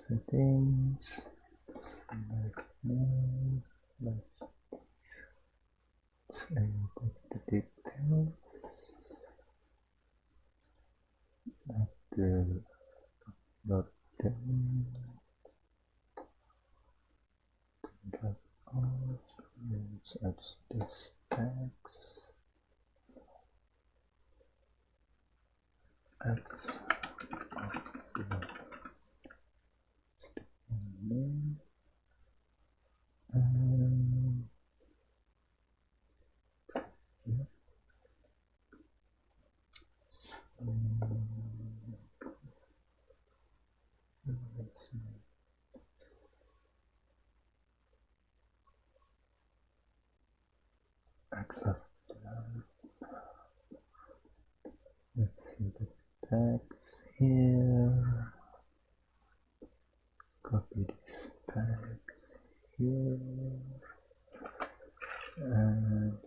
settings, select more, let's edit the details, add the dot down, drag off, let's add this text, X accept that. Let's see the text here. Copy this text here and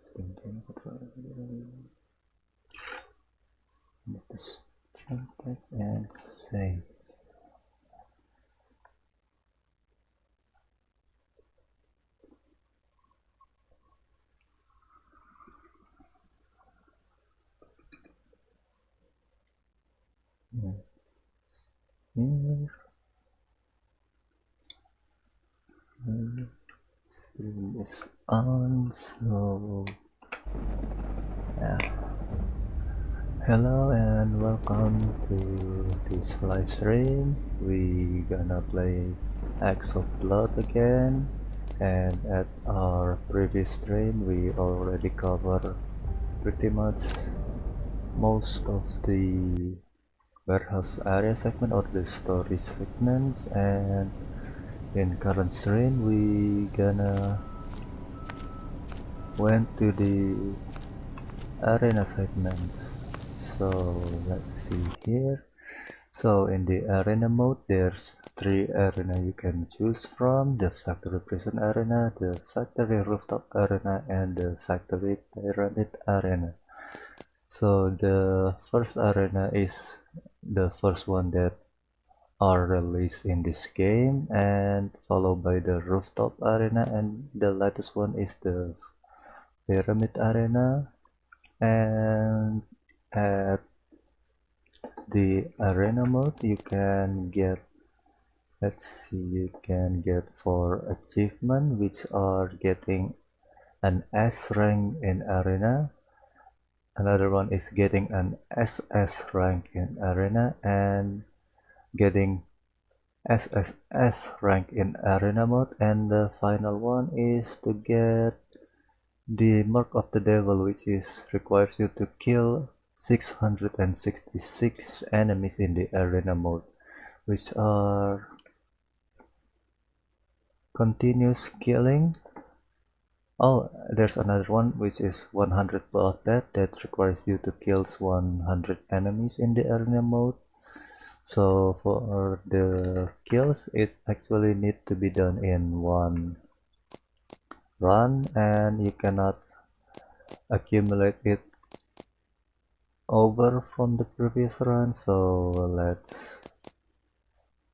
let this string text and save. Here, stream is on, so yeah. Hello and welcome to this live stream. We gonna play Axe of Blood again, and at our previous stream we already covered pretty much most of the warehouse area segment or the storage segments, and in current stream we gonna went to the arena segments. So let's see here. So in the arena mode there's 3 arena you can choose from: the factory prison arena, the factory rooftop arena, and the factory pyramid arena. So the first arena is the first one that are released in this game, and followed by the rooftop arena, and the latest one is the pyramid arena. And at the arena mode you can get, let's see, you can get 4 achievements, which are getting an S rank in arena. Another one is getting an SS rank in arena and getting SSS rank in arena mode, and the final one is to get the Mark of the Devil, which is requires you to kill 666 enemies in the arena mode, which are continuous killing. Oh, there's another one which is 100 blood that requires you to kill 100 enemies in the arena mode. So for the kills, it actually need to be done in one run, and you cannot accumulate it over from the previous run. So let's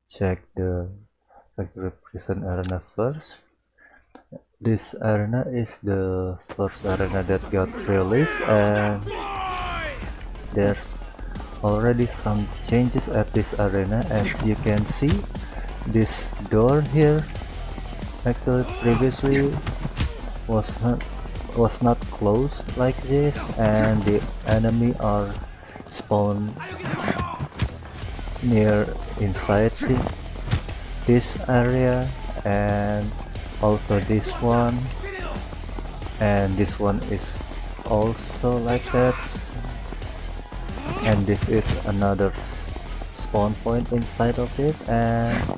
check the factory prison arena first. This arena is the first arena that got released, and there's already some changes at this arena. As you can see, this door here actually previously was not closed like this, and the enemy are spawned near inside this area, and also this one, and this one is also like that, and this is another spawn point inside of it, and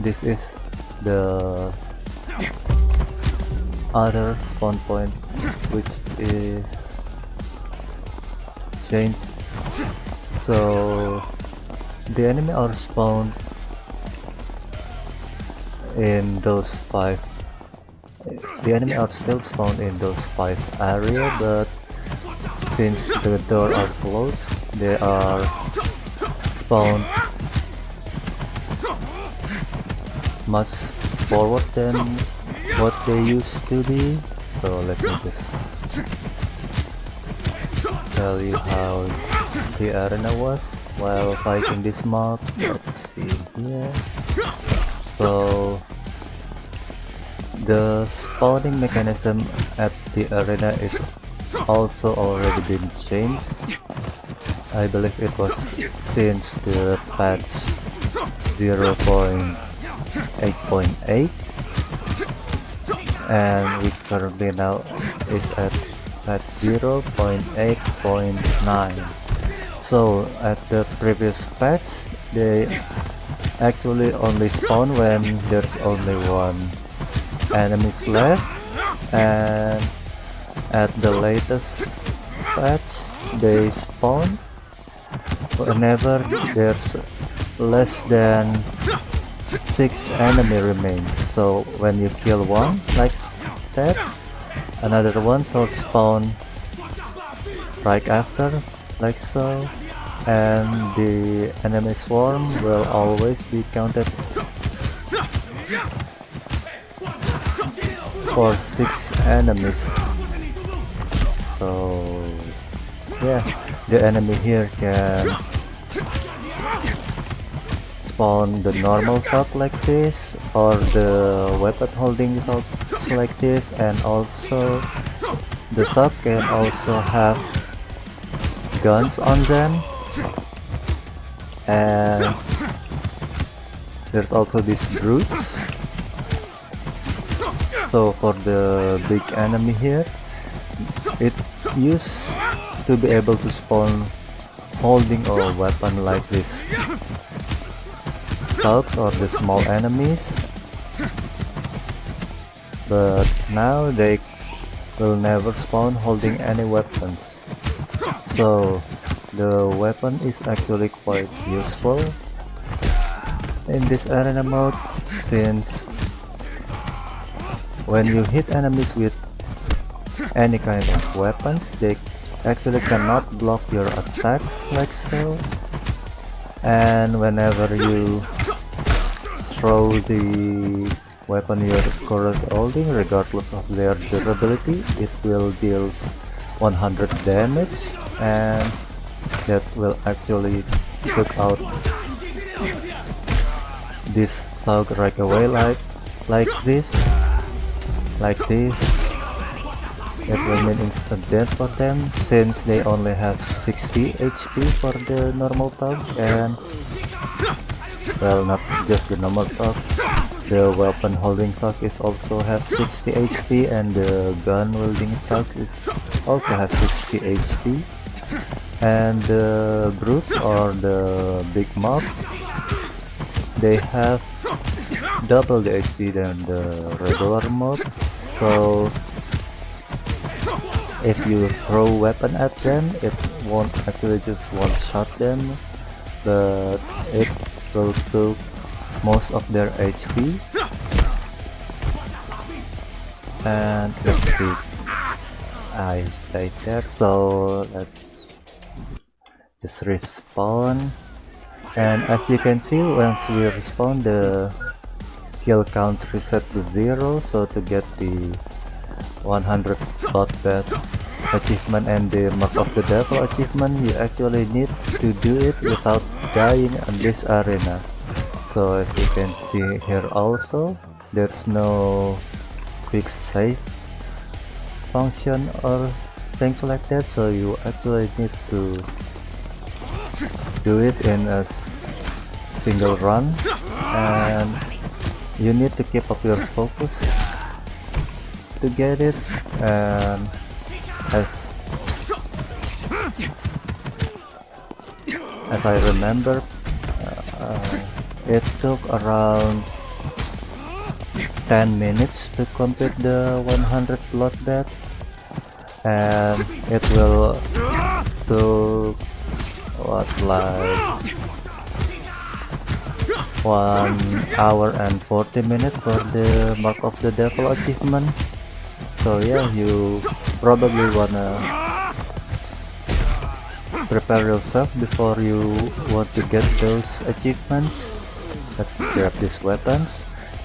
this is the other spawn point which is changed. So the enemy are spawned in those 5. The enemy are still spawned in those 5 area, but since the door are closed, they are spawn much forward than what they used to be. So let me just tell you how the arena was while fighting these mobs. Let's see here. So the spawning mechanism at the arena is also already been changed. I believe it was since the patch 0.8.8, and we currently now is at patch 0.8.9. So at the previous patch they actually only spawn when there's only one enemies left, and at the latest patch they spawn whenever there's less than 6 enemy remains. So when you kill one like that, another one will spawn right after, like so, and the enemy swarm will always be counted for 6 enemies. So yeah, the enemy here can spawn the normal thug like this, or the weapon holding thugs like this, and also the thug can also have guns on them, and there's also these brutes. So for the big enemy here, it used to be able to spawn holding a weapon like this thugs or the small enemies, but now they will never spawn holding any weapons. So the weapon is actually quite useful in this arena mode, since when you hit enemies with any kind of weapons, they actually cannot block your attacks like so, and whenever you throw the weapon you're currently holding, regardless of their durability, it will deal 100 damage, and that will actually took out this thug right away, like this. It will mean instant death for them, since they only have 60 HP for the normal thug, and well, not just the normal thug, the weapon holding thug is also have 60 HP, and the gun wielding thug is also have 60 HP, and the brutes or the big mob, they have double the HP than the regular mob. So if you throw weapon at them, it won't actually just one-shot them, but it will take most of their HP. And let's see, I stayed there, so let's just respawn. And as you can see, once we respawn, the kill count reset to 0. So to get the 100 bloodbath achievement and the Mark of the Devil achievement, you actually need to do it without dying on this arena. So as you can see here also, there's no quick save function or things like that, so you actually need to do it in a single run, and you need to keep up your focus to get it. And as I remember, it took around 10 minutes to complete the 100 bloodbath, and it will took what, like 1 hour and 40 minutes for the Mark of the Devil achievement. So yeah, you probably wanna prepare yourself before you want to get those achievements. Let's grab these weapons.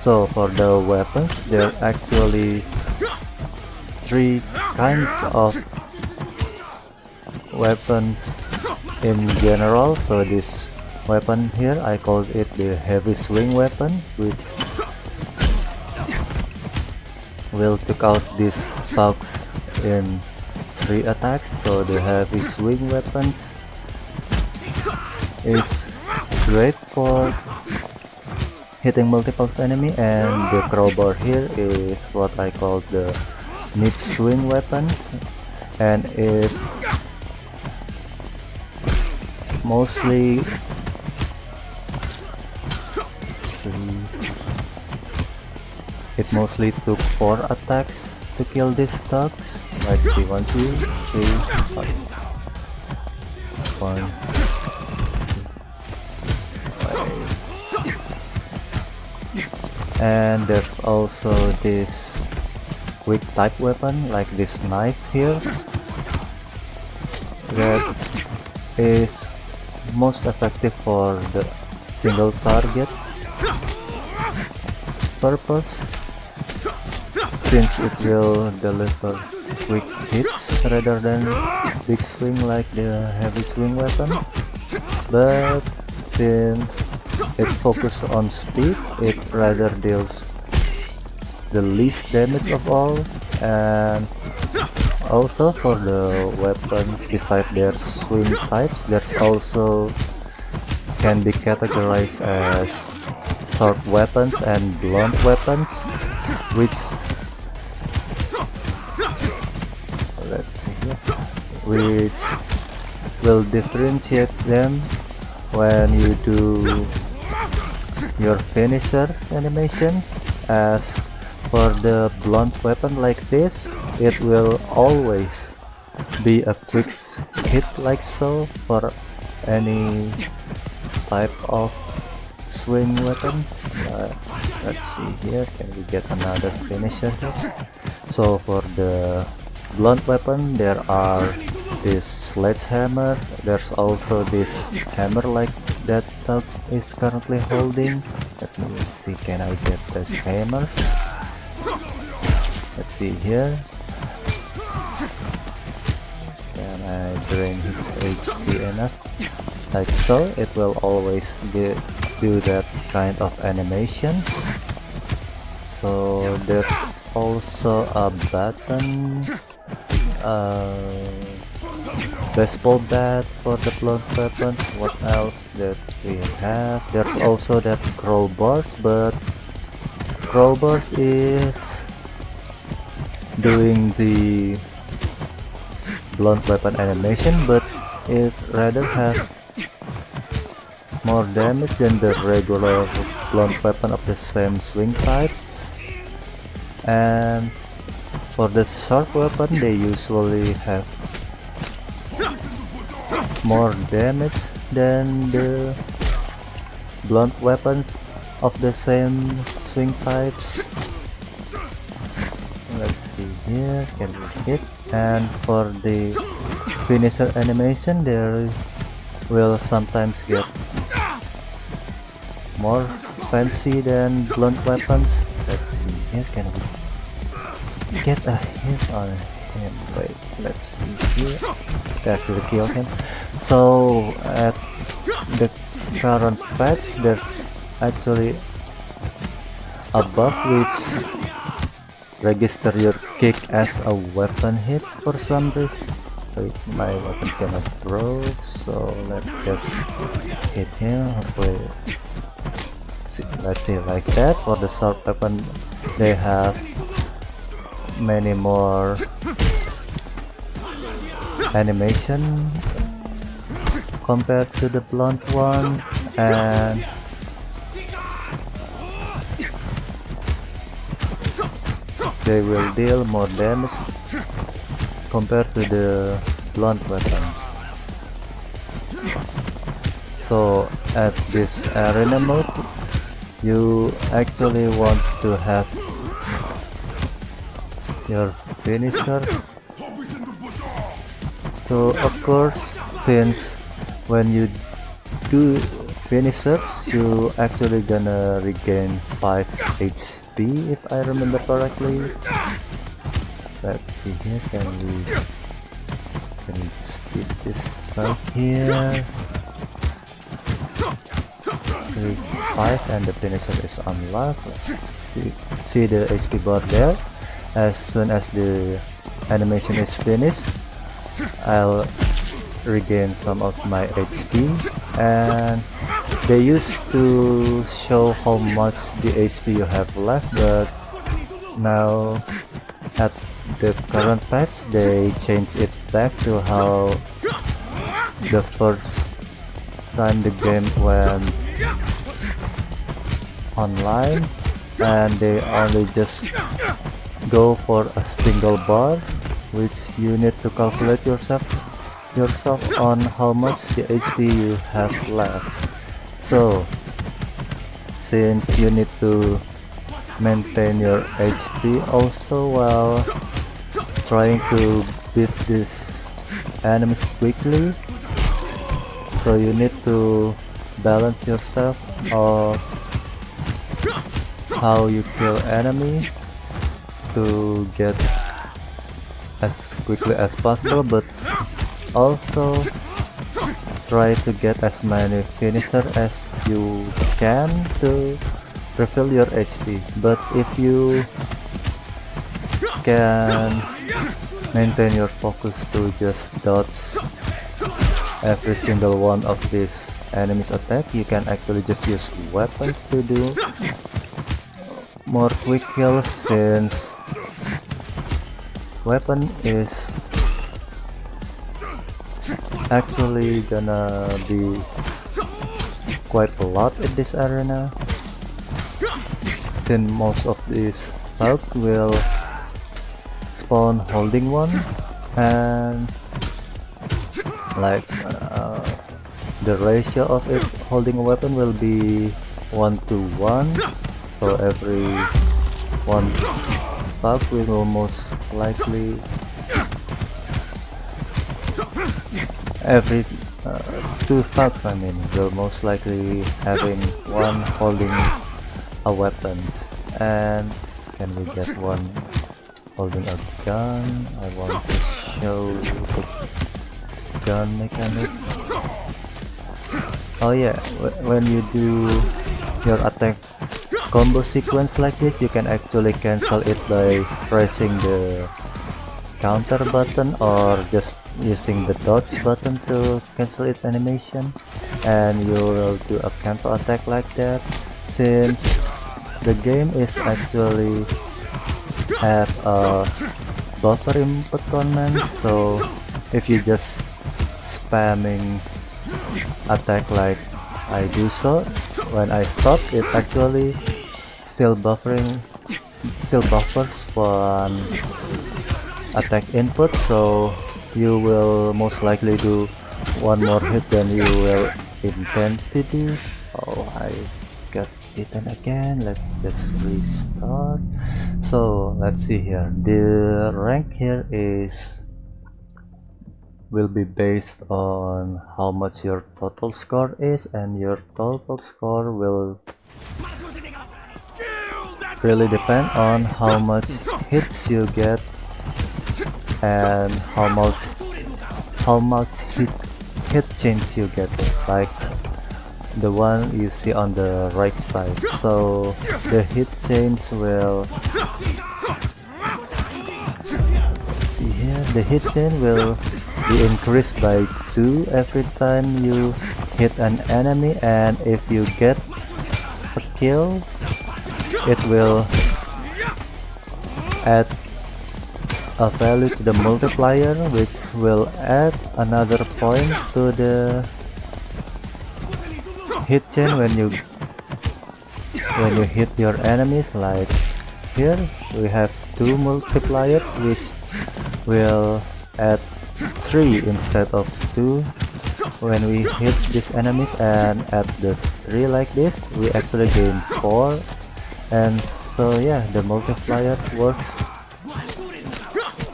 So for the weapons, there are actually three kinds of weapons in general. So this weapon here, I call it the heavy swing weapon, which will take out these thugs in 3 attacks. So the heavy swing weapons is great for hitting multiple enemy, and the crowbar here is what I call the mid swing weapons, and it mostly took 4 attacks to kill these thugs. Let's see, 1, 2, 3, 4. 1, 2, 5. And there's also this quick type weapon like this knife here that is most effective for the single target purpose, since it will deliver quick hits rather than big swing like the heavy swing weapon. But since it focuses on speed, it rather deals the least damage of all. And also for the weapons, besides their swing types, there's also can be categorized as short weapons and blunt weapons, which will differentiate them when you do your finisher animations. As for the blunt weapon like this, it will always be a quick hit like so for any type of swing weapons. Let's see here, can we get another finisher here? So for the blunt weapon, there are this sledgehammer, there's also this hammer like that Tug is currently holding. Let me see, can I get these hammers? Let's see here. Can I drain his HP enough? Like so, it will always do that kind of animation. So there's also a button, baseball bat for the blunt weapon. What else that we have? There's also that crowbars, but crowbars is doing the blunt weapon animation, but it rather has more damage than the regular blunt weapon of the same swing type. And for the short weapon, they usually have more damage than the blunt weapons of the same swing types. Let's see here, can we hit? And for the finisher animation, there will sometimes get more fancy than blunt weapons. Let's see here, can we get a hit on him? Wait, let's see here. Actually kill him. So at the current patch, there's actually a buff which register your kick as a weapon hit for some reason. Wait, my weapon cannot throw, so let's just hit him. Hopefully, let's see, like that. For the short weapon, they have many more animation compared to the blunt one, and they will deal more damage compared to the blunt weapons. So at this arena mode, you actually want to have your finisher to occur since when you do finishers, you actually gonna regain 5 HP if I remember correctly. Let's see here, can we skip this right here? 5 and the finisher is unlocked. See the HP bar there. As soon as the animation is finished, I'll regain some of my HP, and they used to show how much the HP you have left, but now at the current patch they changed it back to how the first time the game went online, and they only just go for a single bar, which you need to calculate yourself on how much the HP you have left. So since you need to maintain your HP also while trying to beat these enemies quickly, so you need to balance yourself of how you kill enemy to get as quickly as possible, but also try to get as many finisher as you can to refill your HP. But if you can maintain your focus to just dodge every single one of these enemies attack, you can actually just use weapons to do more quick kills, since weapon is actually gonna be quite a lot in this arena, since most of these bugs will spawn holding one, and like the ratio of it holding a weapon will be 1:1, so every one bug will most likely every 2 thugs, I mean, will most likely having one holding a weapon. And can we get one holding a gun? I want to show the gun mechanic. Oh yeah, when you do your attack combo sequence like this, you can actually cancel it by pressing the counter button or just using the dodge button to cancel its animation, and you will do a cancel attack like that, since the game is actually have a buffer input command. So if you just spamming attack like I do, so when I stop, it actually still buffers one attack input, so you will most likely do one more hit than you will intend to do. Oh, I got eaten again. Let's just restart. So let's see here, the rank here will be based on how much your total score is, and your total score will really depend on how much hits you get and how much hit chance you get, like the one you see on the right side. So the hit chance will see here, the hit chance will be increased by 2 every time you hit an enemy, and if you get a kill, it will add a value to the multiplier, which will add another point to the hit chain when you hit your enemies. Like here we have 2 multipliers, which will add 3 instead of 2 when we hit these enemies, and at the 3 like this we actually gain 4. And so yeah, the multiplier works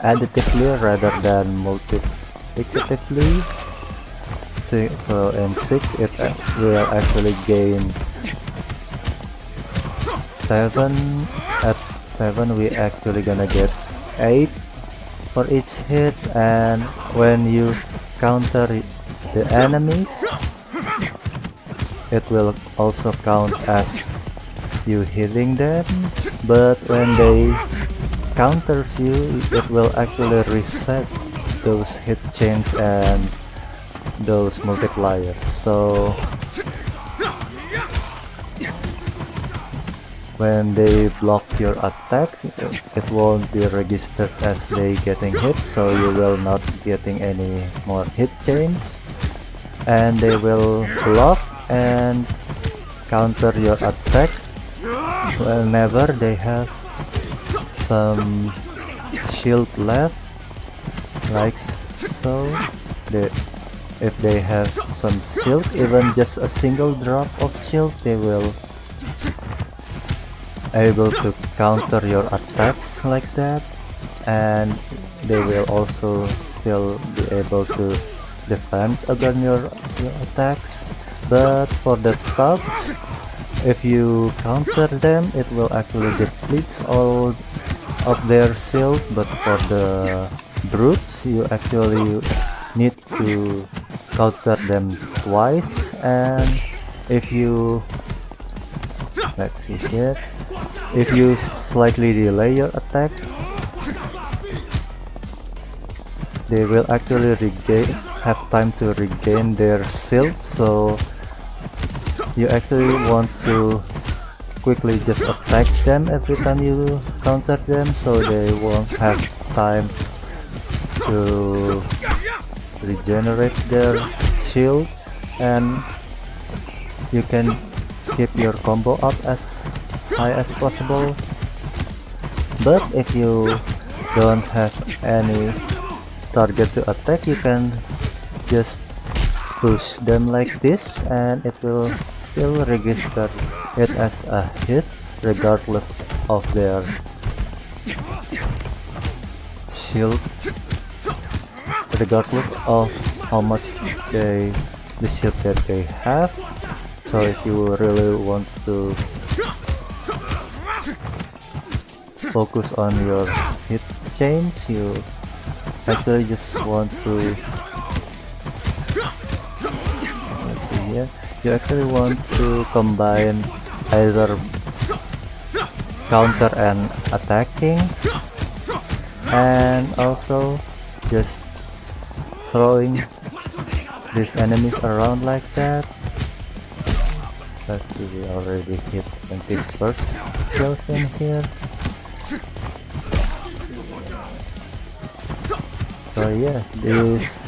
additively rather than multiplicatively. So in 6 it will actually gain 7. At 7 we actually gonna get 8 for each hit, and when you counter the enemies, it will also count as you hitting them, but when they counters you, it will actually reset those hit chains and those multipliers. So when they block your attack, it won't be registered as they getting hit, so you will not getting any more hit chains, and they will block and counter your attack whenever they have some shield left, like so. If they have some shield, even just a single drop of shield, they will able to counter your attacks like that, and they will also still be able to defend against your attacks. But for the thugs, if you counter them, it will actually deplete all of their shield, but for the brutes, you actually need to counter them twice, and if you, let's see here, if you slightly delay your attack, they will actually have time to regain their shield, so you actually want to quickly just attack them every time you counter them, so they won't have time to regenerate their shields, and you can keep your combo up as high as possible. But if you don't have any target to attack, you can just push them like this, and it will still register it as a hit regardless of their shield, regardless of how much the shield that they have. So if you really want to focus on your hit chains, you actually just want to, let's see here, you actually want to combine either counter and attacking, and also just throwing these enemies around like that. Let's see, we already hit 21st kills in here. So yeah, this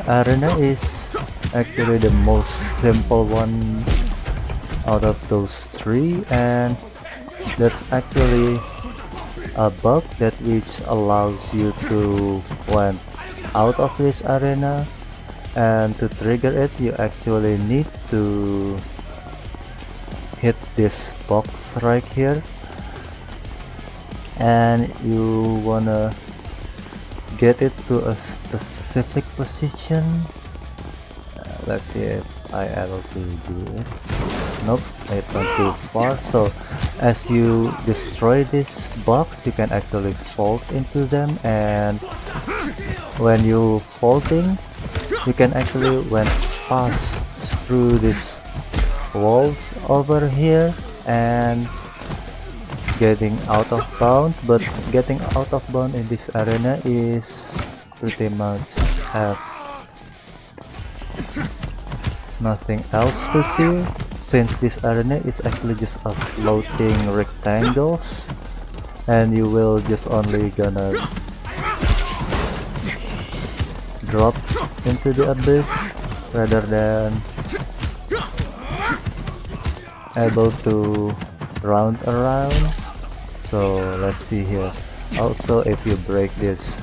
arena is actually the most simple one out of those 3, and that's actually a bug that which allows you to, when out of this arena, and to trigger it, you actually need to hit this box right here, and you wanna get it to a specific position. Let's see if I able to do it. Nope, it went too far. So as you destroy this box, you can actually fall into them, and when you falling, you can actually went pass through these walls over here and getting out of bound. But getting out of bound in this arena is pretty much have nothing else to see, since this arena is actually just a floating rectangles, and you will just only gonna drop into the abyss rather than able to round around. So let's see here. Also, if you break this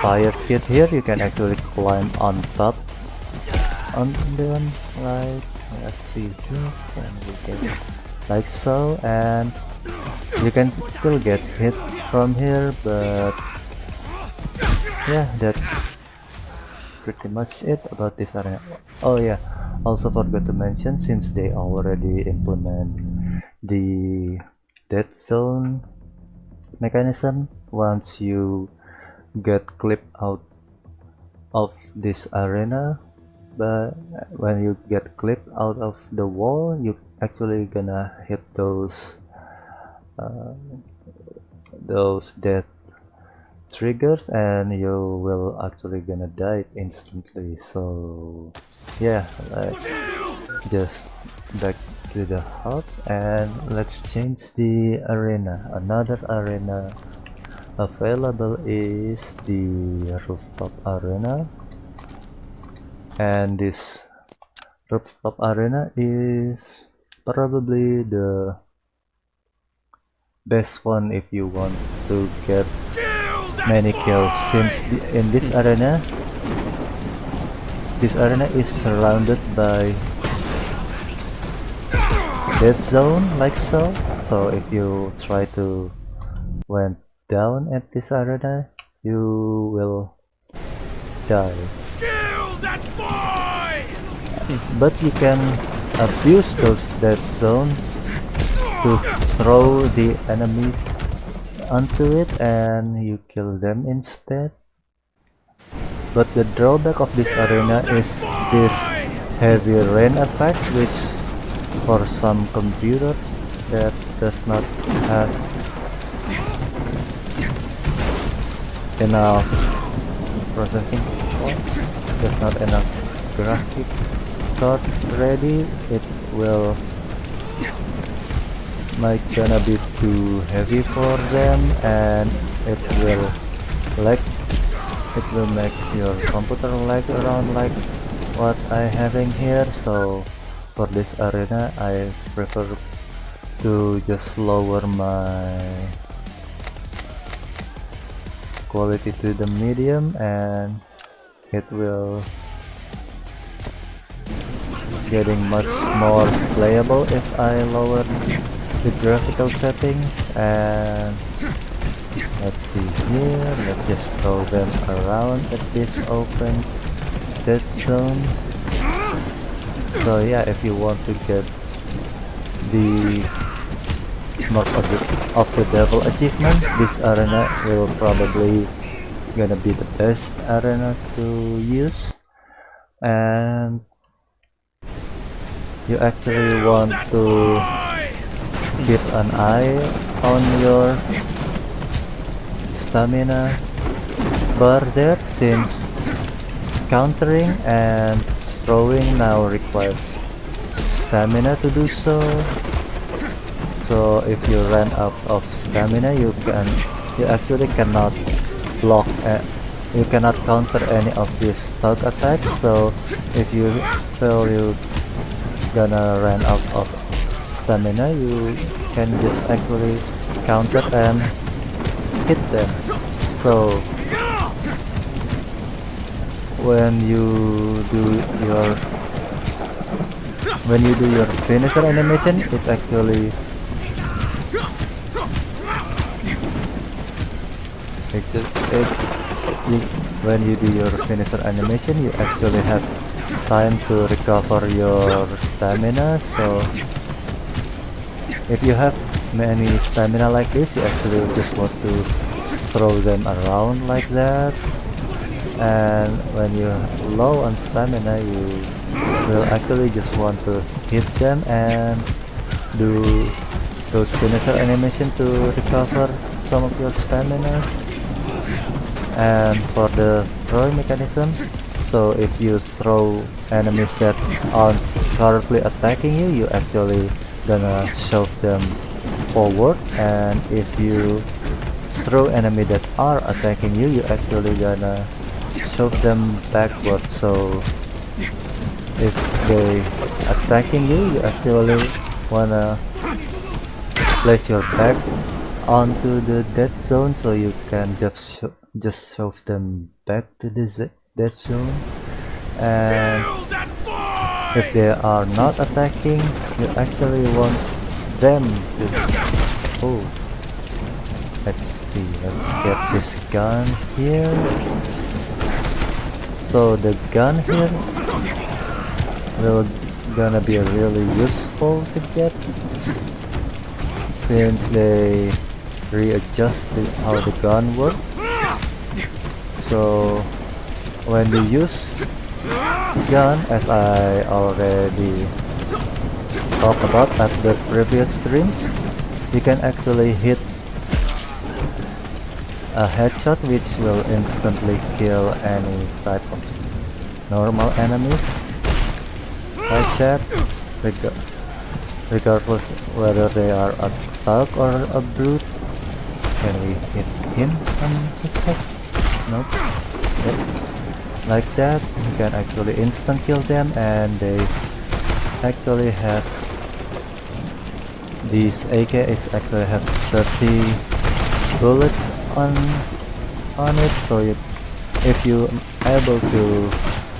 fire kit here, you can actually climb on top on them, like, let's see here, and we can like so, and you can still get hit from here, but yeah, that's pretty much it about this arena. Oh yeah, also forgot to mention, since they already implement the dead zone mechanism, once you get clipped out of this arena, but when you get clipped out of the wall, you actually gonna hit those death triggers and you will actually gonna die instantly. So yeah, just back to the hub and let's change the arena. Another arena available is the rooftop arena, and this rooftop arena is probably the best one if you want to get many kills, since in this arena is surrounded by dead zone like so. So if you try to went down at this arena, you will die. But you can abuse those dead zones to throw the enemies onto it and you kill them instead. But the drawback of this arena is this heavy rain effect, which for some computers that does not have enough processing power, there's not enough graphic card ready, it will might gonna be too heavy for them and it will lag. It will make your computer lag around like what I having here. So for this arena I prefer to just lower my quality to the medium and it will getting much more playable if I lower the graphical settings. And let's see here, let's just throw them around at this open dead zones. So yeah, if you want to get the Mark of the Devil achievement, this arena will probably gonna be the best arena to use. And you actually want to keep an eye on your stamina bar there, since countering and throwing now requires stamina to do so. So if you run out of stamina, you actually cannot block, you cannot counter any of these thug attacks. So if you feel you gonna run out of stamina, you can just actually counter and hit them. So when you do your finisher animation, it actually when you do your finisher animation, you actually have time to recover your stamina. So if you have many stamina like this, you actually just want to throw them around like that, and when you're low on stamina, you will actually just want to hit them and do those finisher animation to recover some of your stamina. And for the throwing mechanism, so if you throw enemies that aren't currently attacking you, you actually gonna shove them forward, and if you throw enemies that are attacking you, you actually gonna shove them backward. So if they attacking you, you actually wanna place your back onto the dead zone, so you can just shove them back to the dead zone. And if they are not attacking, you actually want them to... Oh, let's see, let's get this gun here. So the gun here will gonna be really useful to get, since they readjusted how the gun works. So when you use gun, as I already talked about at the previous stream, you can actually hit a headshot which will instantly kill any type of normal enemies like that, regardless whether they are a thug or a brute. Can we hit him on his head? Nope. Yep. Like that, you can actually instant kill them, and they actually have, this AK is actually have 30 bullets on it, so if you able to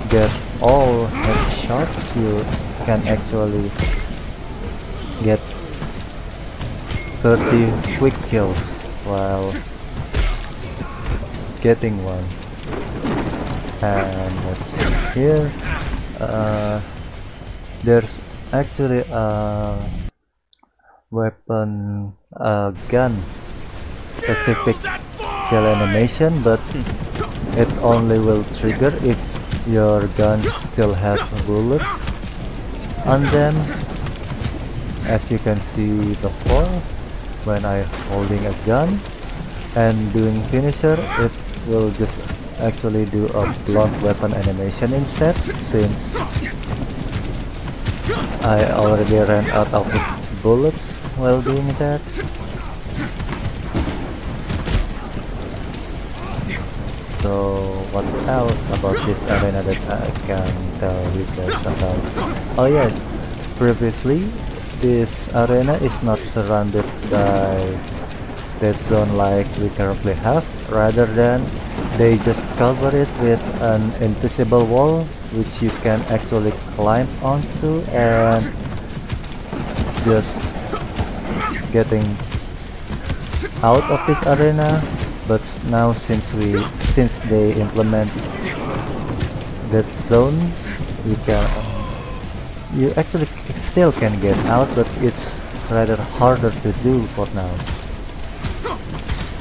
get all headshots, you can actually get 30 quick kills while getting one. And let's see here, there's actually a weapon, gun specific kill animation, but it only will trigger if your gun still has bullets on them. As you can see before, when I'm holding a gun and doing finisher, it will just actually do a blunt weapon animation instead, since I already ran out of bullets while doing that. So what else about this arena that I can tell you guys about? Oh yeah, previously this arena is not surrounded by dead zone like we currently have. Rather than they just cover it with an invisible wall which you can actually climb onto and just getting out of this arena. But now since they implement that zone, you actually still can get out, but it's rather harder to do for now.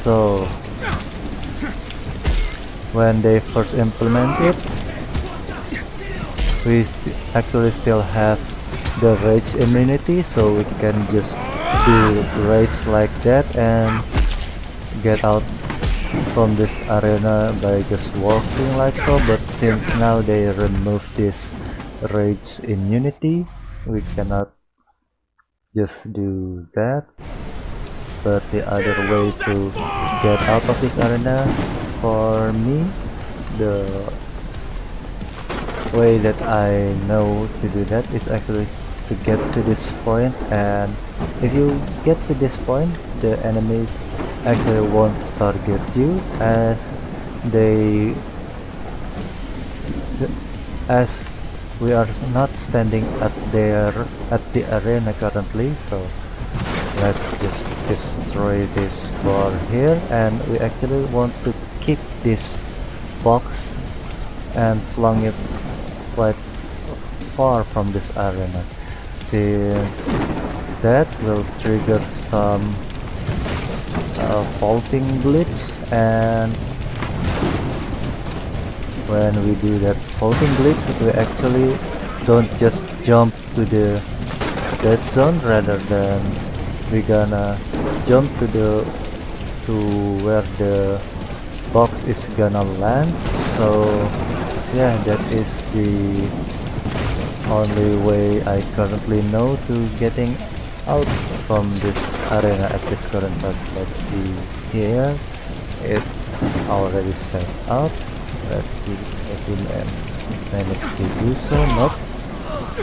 So when they first implement it, we actually still have the rage immunity, so we can just do rage like that and get out from this arena by just walking like so. But since now they remove this rage immunity, we cannot just do that. But the other way to get out of this arena, for me, the way that I know to do that is actually to get to this point, and if you get to this point, the enemies actually won't target you, as we are not standing at the arena currently. So let's just destroy this bar here, and we actually want to kick this box and flung it quite far from this arena, since that will trigger some faulting glitch. And when we do that faulting glitch, we actually don't just jump to the dead zone, rather than we gonna jump to where the box is gonna land. So yeah, that is the only way I currently know to getting out from this arena at this current time. Let's see here, it already set up. Let's see if we manage to do so. Nope,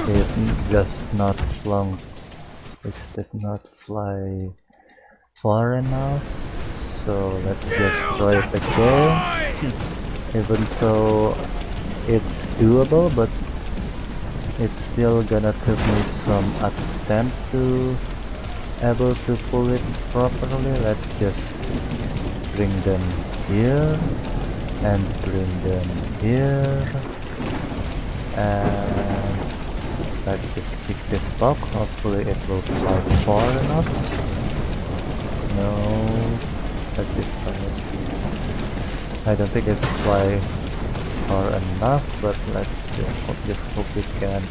it does not flung. It did not fly far enough. So let's just try it again. Even so, it's doable, but it's still gonna take me some attempt to able to pull it properly. Let's just bring them here. and bring them here, and let's just pick this box. Hopefully it will fly far enough. No, at this time I don't think it's fly far enough, but let's just hope we can.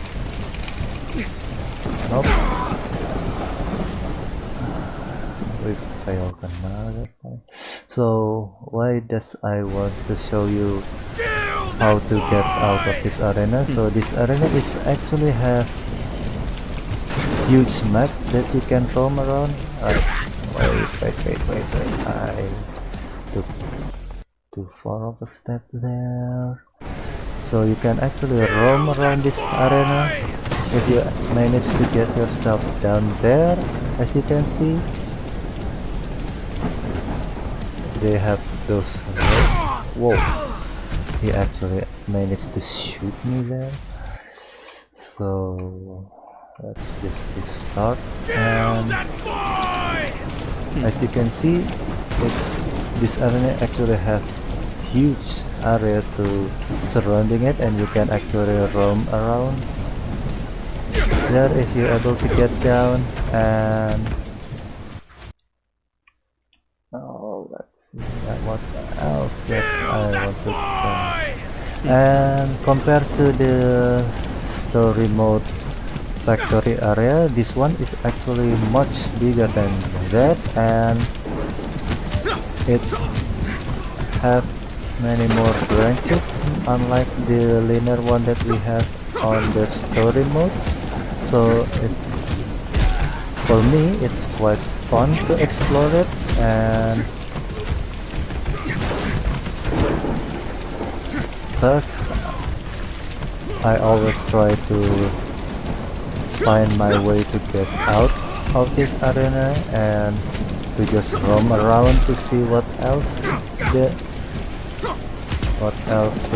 Nope, we failed another time. So why does I want to show you how to get out of this arena? So this arena is actually have huge map that you can roam around. Wait, I took too far of a step there. So you can actually roam around this arena if you manage to get yourself down there. As you can see, they have those. Whoa, he actually managed to shoot me there. So let's just restart, and as you can see, this arena actually have huge area to surrounding it, and you can actually roam around there if you're able to get down. And oh, let's see what else that I want to try. And compared to the story mode factory area, this one is actually much bigger than that, and it have many more branches unlike the linear one that we have on the story mode. So for me it's quite fun to explore it, and thus I always try to find my way to get out of this arena and to just roam around to see what else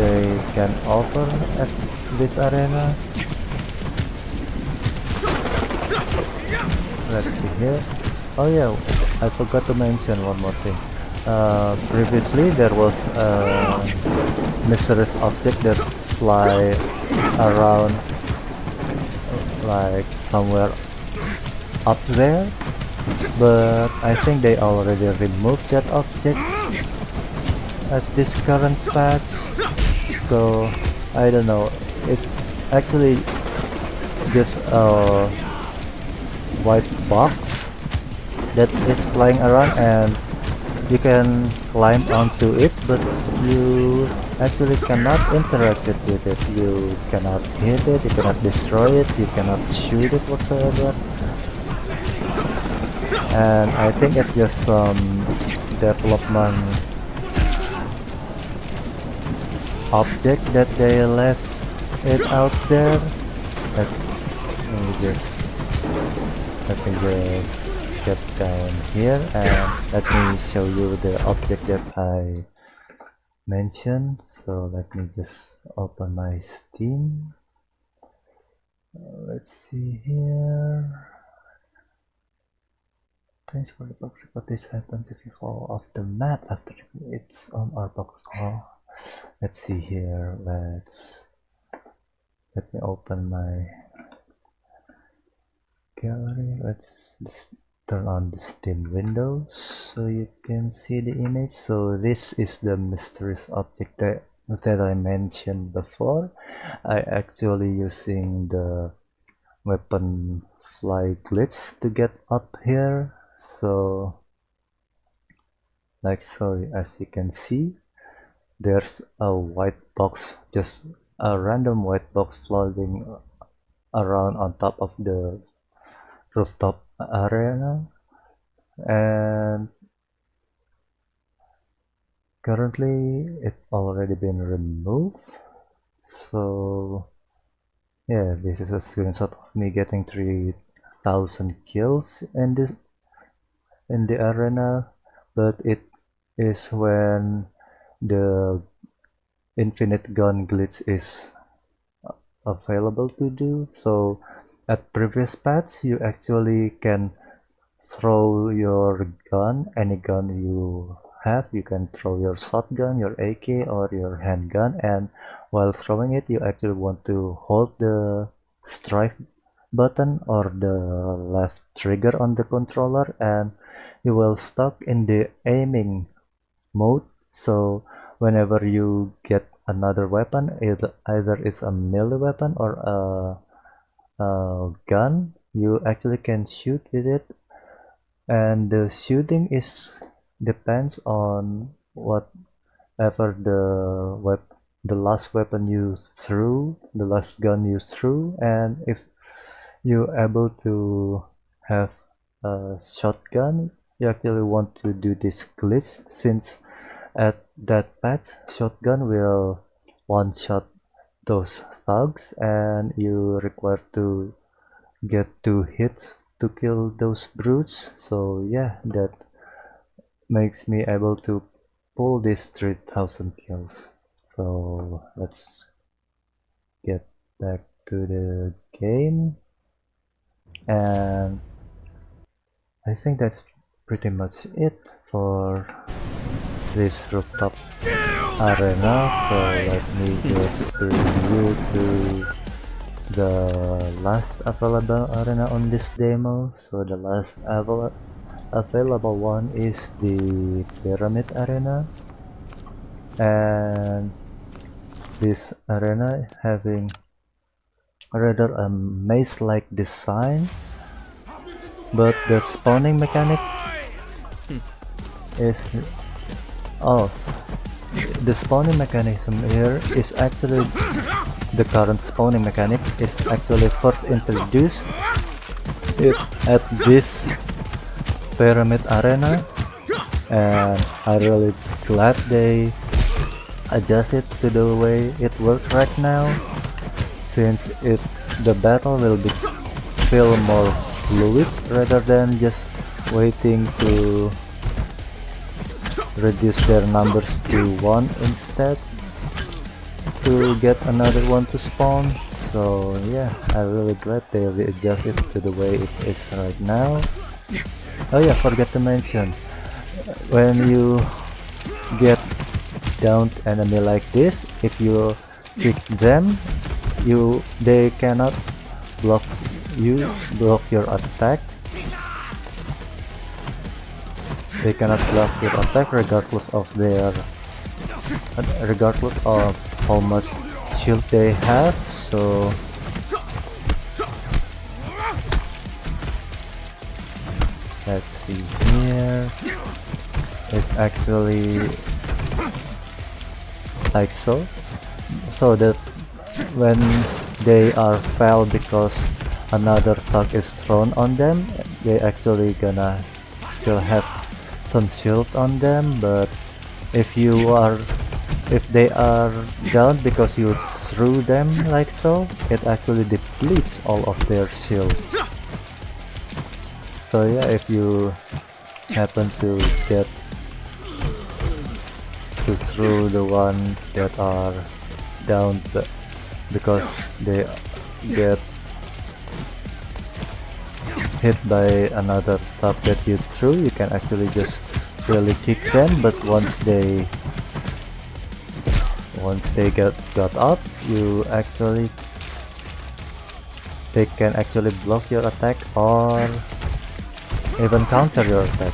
they can offer at this arena. Let's see here. Oh yeah, I forgot to mention one more thing. Previously there was a mysterious object that fly around like somewhere up there, but I think they already removed that object at this current patch. So I don't know, it actually just a white box that is flying around, and you can climb onto it, but you actually cannot interact with it. You cannot hit it, you cannot destroy it, you cannot shoot it whatsoever. And I think it's just some development object that they left it out there. Let me just get down here, and let me show you the object that I mentioned. So let me just open my Steam. Let's see here. Thanks for the box report. This happens if you fall off the map after it's on our box. Oh, let's see here. Let me open my gallery. Let's just turn on the Steam windows so you can see the image. So this is the mysterious object that I mentioned before. I actually using the weapon fly glitch to get up here. So as you can see, there's a white box, just a random white box floating around on top of the rooftop arena, and currently it's already been removed. So yeah, this is a screenshot of me getting 3,000 kills in the arena, but it is when the infinite gun glitch is available to do. So at previous patch you actually can throw your gun, any gun you have. You can throw your shotgun, your AK, or your handgun, and while throwing it you actually want to hold the strike button or the left trigger on the controller, and you will stuck in the aiming mode. So whenever you get another weapon, either it's a melee weapon or a gun, you actually can shoot with it, and the shooting is depends on whatever the last weapon you threw, the last gun you threw, and if you're able to have a shotgun, you actually want to do this glitch, since at that patch shotgun will one shot those thugs and you require to get 2 hits to kill those brutes. So yeah, that makes me able to pull this 3000 kills. So let's get back to the game, and I think that's pretty much it for this rooftop arena. So let me just bring you to the last available arena on this demo. So the last available one is the pyramid arena, and this arena having rather a maze-like design, but the spawning mechanic is the spawning mechanism here is actually the current spawning mechanic is actually first introduced at this pyramid arena, and I'm really glad they adjusted to the way it works right now, since the battle will be feel more fluid rather than just waiting to reduce their numbers to 1 instead to get another one to spawn. So yeah, I'm really glad they readjusted to the way it is right now. Oh yeah, forget to mention, when you get downed enemy like this, if you kick them, they cannot block your attack. They cannot block your attack regardless of how much shield they have. So let's see here. It's actually like so that when they are fell because another thug is thrown on them, they actually gonna still have some shield on them. But if they are down because you threw them like so, it actually depletes all of their shields. So yeah, if you happen to get to throw the one that are down because they get hit by another top that you threw, you can actually just really kick them. But once they got up, they can actually block your attack or even counter your attack.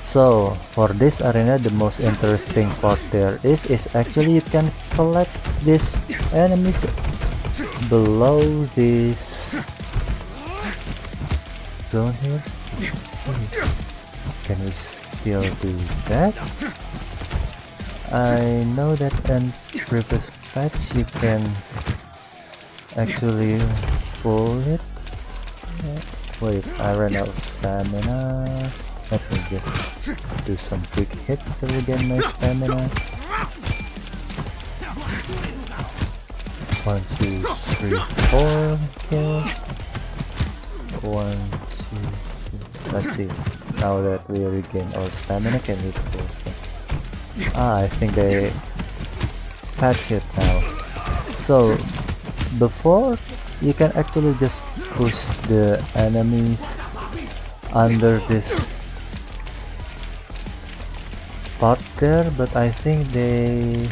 So for this arena, the most interesting part there is actually you can collect these enemies below this zone here. Can we still do that? I know that in previous patch you can actually pull it. Wait, I ran out of stamina. Let me just do some quick hits to regain my stamina. 1, 2, 3, 4 kill. 1, 2, 3. Let's see. Now that we regain our stamina, can we pull it? I think they patch it now. So before, you can actually just push the enemies under this part there, but I think they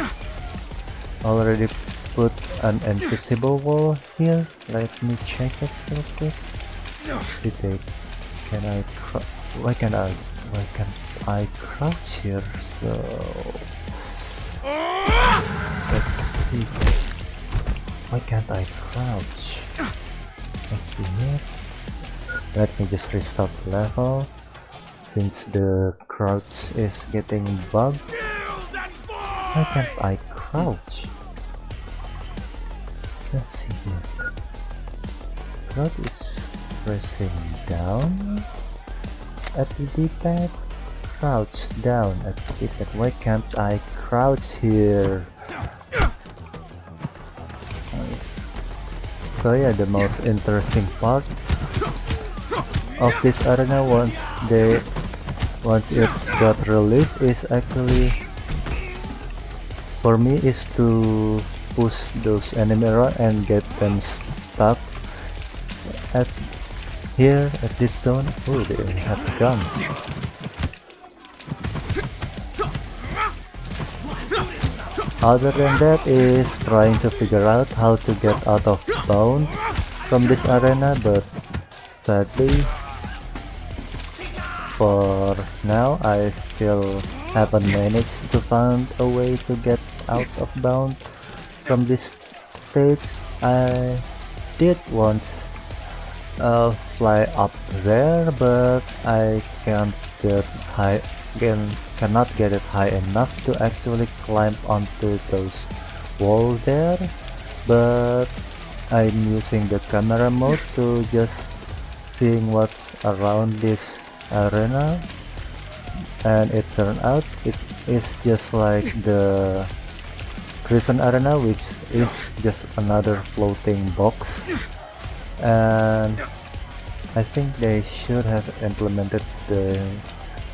already put an invisible wall here. Let me check it real quick. Did they? Can I? Why can't I crouch here? So let's see. Why can't I crouch? Let's see here. Let me just restart the level since the crouch is getting bugged. Why can't I crouch? Let's see here. Crouch is pressing down at the D-pad. Crouch down at the D-pad. Why can't I crouch here? So yeah, the most interesting part of this arena once it got released is actually, for me, is to push those enemy around and get them stuck at here at this zone. Oh, they have guns. Other than that is trying to figure out how to get out of bound from this arena, but sadly for now I still haven't managed to find a way to get out of bound from this stage. I did once fly up there, but I cannot get it high enough to actually climb onto those walls there. But I'm using the camera mode to just seeing what's around this arena, and it turned out it is just like the prison arena, which is just another floating box. And I think they should have implemented the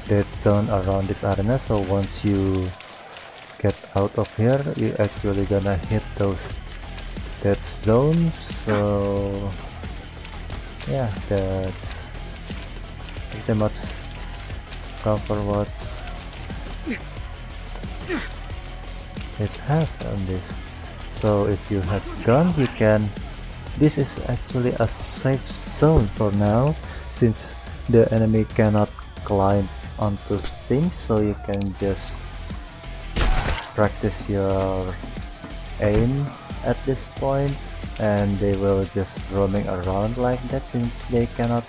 dead zone around this arena, so once you get out of here you actually gonna hit those dead zones. So yeah, that's pretty much cover what it has on this. So if you have gun, you can, this is actually a safe zone for now, since the enemy cannot climb onto things, so you can just practice your aim at this point, and they will just roaming around like that since they cannot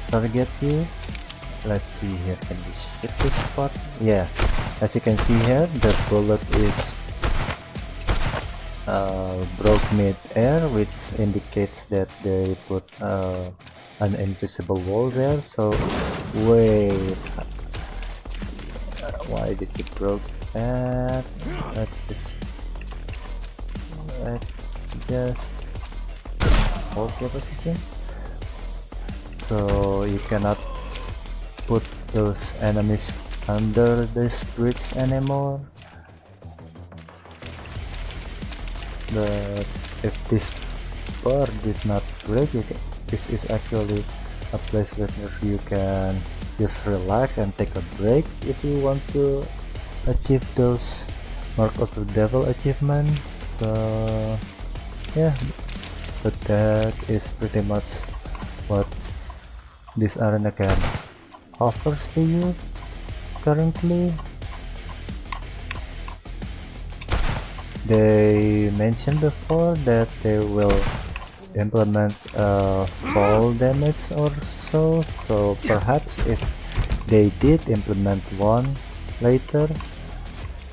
target you. Let's see here, can we hit this spot? Yeah, as you can see here, the bullet is broke mid-air, which indicates that they put an invisible wall there. So wait, why did it broke that? Let's just hold your position. So you cannot put those enemies under this bridge anymore. But if this bar did not break, this is actually a place where you can just relax and take a break if you want to achieve those Mark of the Devil achievements. So yeah, but that is pretty much what this arena can offers to you currently. They mentioned before that they will implement fall damage or so, so perhaps if they did implement one later,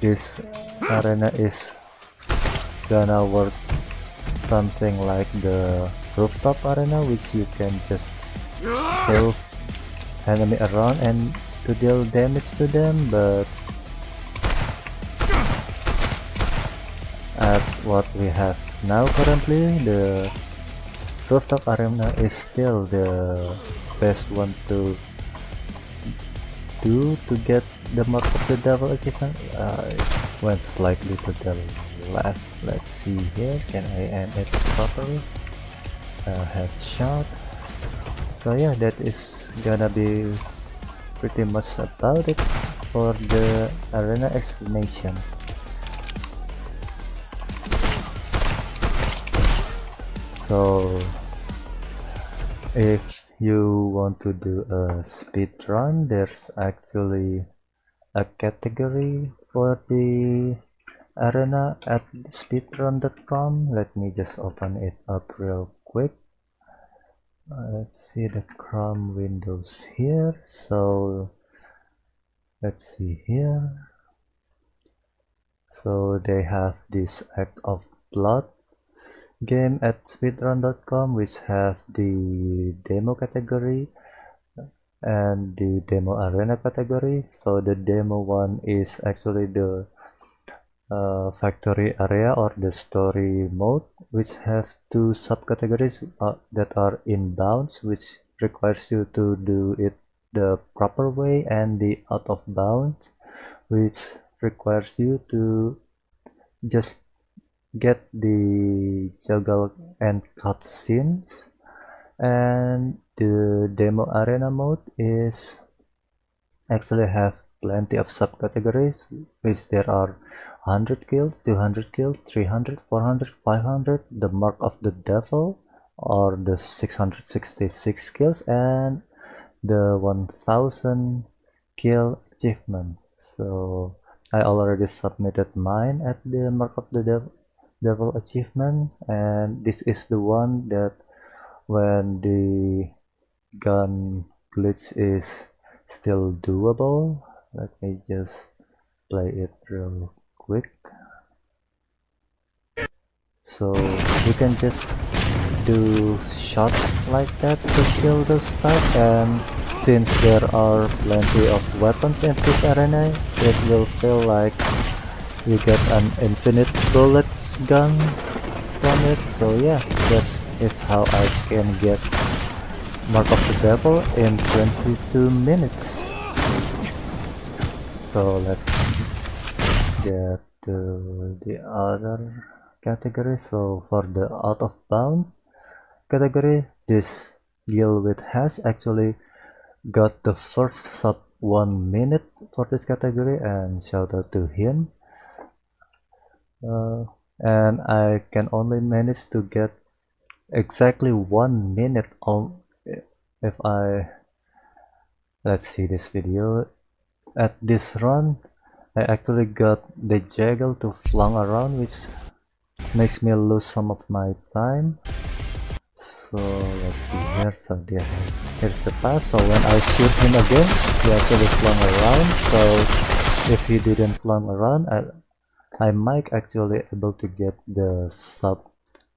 this arena is gonna work something like the rooftop arena, which you can just kill enemy around and to deal damage to them. But at what we have now currently, the rooftop arena is still the best one to do to get the Mark of the Devil achievement. It went slightly to the left. Let's see here, can I aim it properly? Headshot. So yeah, that is gonna be pretty much about it for the arena explanation. So if you want to do a speed run, there's actually a category for the arena at speedrun.com. Let me just open it up real quick. Let's see the Chrome windows here. So let's see here. So they have this Act of Blood game at speedrun.com, which has the demo category and the demo arena category. So the demo one is actually the factory area or the story mode, which has two subcategories that are inbounds, which requires you to do it the proper way, and the out of bounds, which requires you to just get the juggle and cutscenes. And the demo arena mode is actually have plenty of subcategories, which there are 100 kills, 200 kills, 300, 400, 500, the mark of the devil, or the 666 kills, and the 1000 kill achievement. So I already submitted mine at the mark of the devil achievement, and this is the one that when the gun glitch is still doable. Let me just play it real quick. So you can just do shots like that to kill those stuff, and since there are plenty of weapons in this arena, it will feel like you get an infinite bullets gun from it. So yeah, that is how I can get Mark of the Devil in 22 minutes. So let's get to the other category. So for the out of bound category, this guild with has actually got the first sub 1 minute for this category, and shout out to him. And I can only manage to get exactly 1 minute if I let's see this video. At this run, I actually got the jaggle to flung around, which makes me lose some of my time. So let's see here. So here's the pass. So when I shoot him again, he actually flung around. So if he didn't flung around, I might actually able to get the sub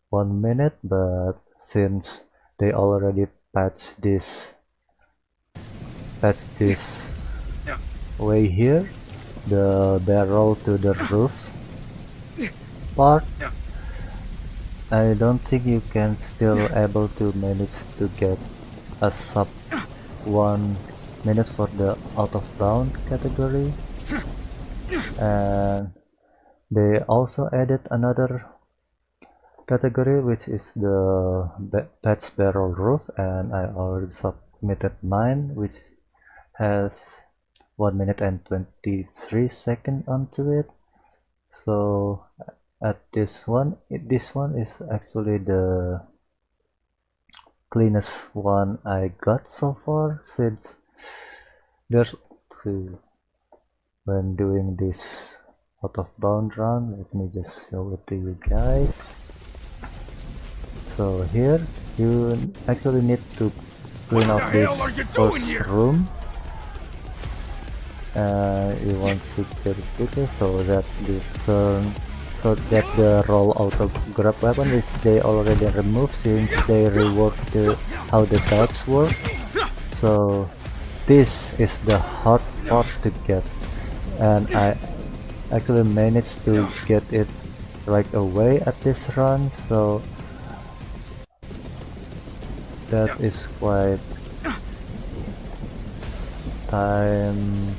1 minute, but since they already patched this way here, the barrel to the roof part, I don't think you can still able to manage to get a sub 1 minute for the out of bound category. And they also added another category, which is the patch barrel roof, and I already submitted mine, which has 1 minute and 23 seconds onto it. So at this one is actually the cleanest one I got so far, since there's when doing this out of bound run. Let me just show it to you guys. So here you actually need to clean out this first room. You want to get it quicker so that the roll auto grab weapon, which they already removed since they reworked how the dodge work. So this is the hard part to get, and I actually managed to get it right away at this run. So that is quite time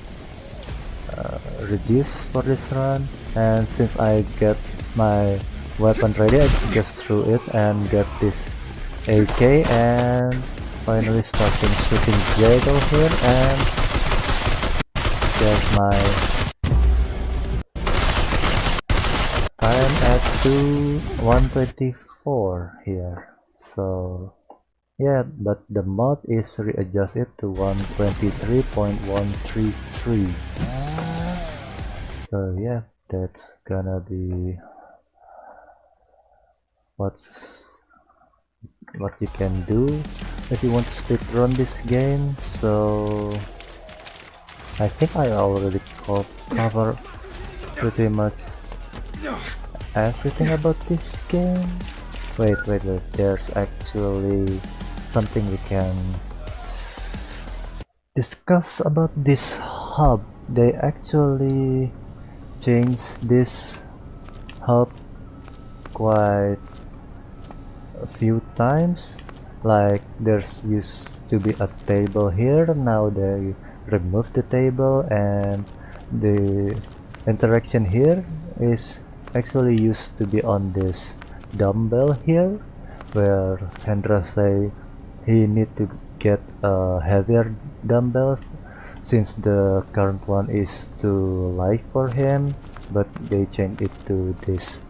reduced for this run. And since I get my weapon ready, I just threw it and get this AK, and finally starting shooting Jago here, and there's my time at 124 here. So yeah, but the mod is readjusted to 123.133. So yeah, that's gonna be what you can do if you want to speedrun this game. So I think I already cover pretty much everything about this game. Wait, there's actually something we can discuss about this hub. They actually changed this hub quite a few times. Like there's used to be a table here, now they removed the table, and the interaction here is actually used to be on this dumbbell here, where Hendra say he need to get heavier dumbbells since the current one is too light for him, but they changed it to this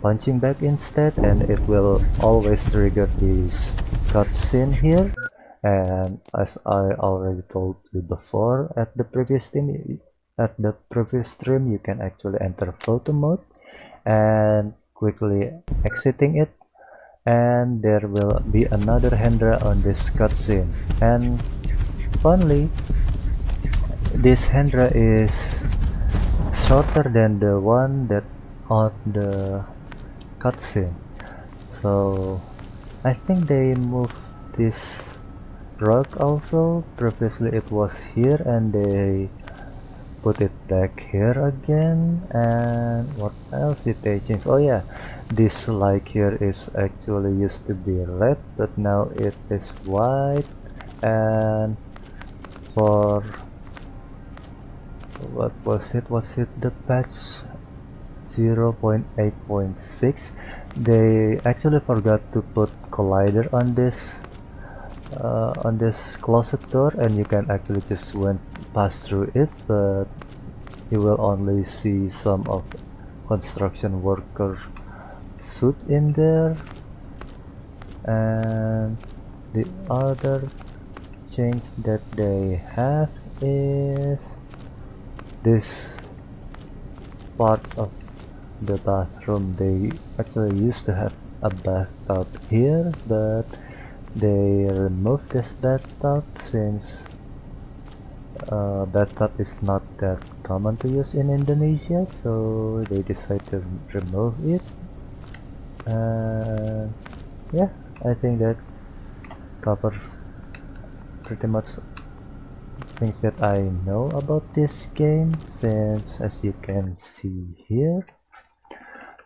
punching bag instead, and it will always trigger this cutscene here. And as I already told you before at the previous stream, you can actually enter photo mode and quickly exiting it, and there will be another Hendra on this cutscene. And finally, this Hendra is shorter than the one that on the cutscene. So I think they moved this rug also. Previously it was here and they put it back here again. And what else did they change? Oh yeah, this light here is actually used to be red, but now it is white. And for what was it the patch 0.8.6, they actually forgot to put collider on this closet door, and you can actually just pass through it, but you will only see some of construction worker suit in there. And the other change that they have is this part of the bathroom. They actually used to have a bathtub here, but they removed this bathtub since bathtub is not that common to use in Indonesia, so they decided to remove it. Yeah, I think that covers pretty much things that I know about this game, since as you can see here,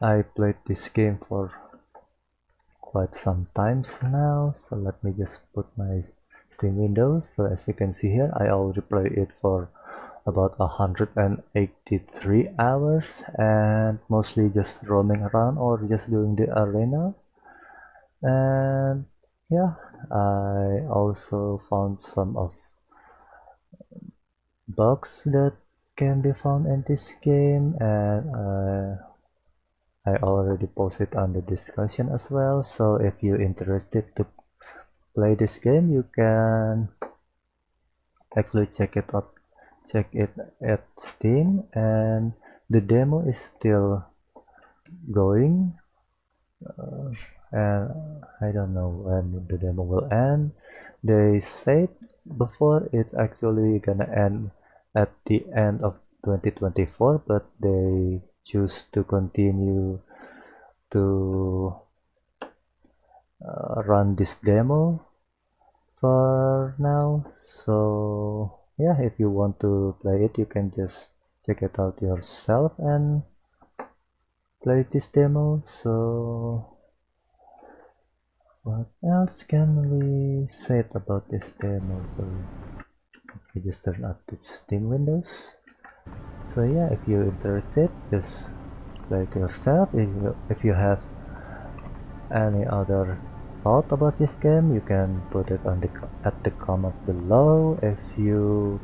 I played this game for quite some times now. So let me just put my Steam window. So as you can see here, I already played it for about 183 hours, and mostly just roaming around or just doing the arena. And yeah, I also found some of bugs that can be found in this game, and I already posted on the discussion as well. So if you're interested to play this game, you can actually check it at Steam, and the demo is still going, and I don't know when the demo will end. They said before it's actually gonna end at the end of 2024, but they choose to continue to run this demo for now. So yeah, if you want to play it, you can just check it out yourself and play this demo. So what else can we say about this demo? So let me just turn up the Steam windows. So yeah, if you're interested, just play it yourself. If you have any other thought about this game, you can put it on at the comment below. If you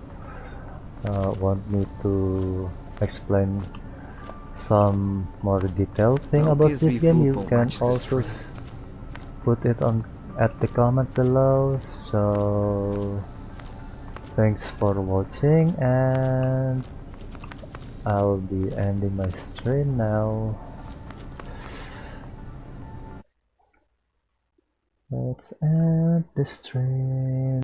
want me to explain some more detailed thing about this game, you can also put it on at the comment below. So thanks for watching, and I'll be ending my stream now. Let's end the stream.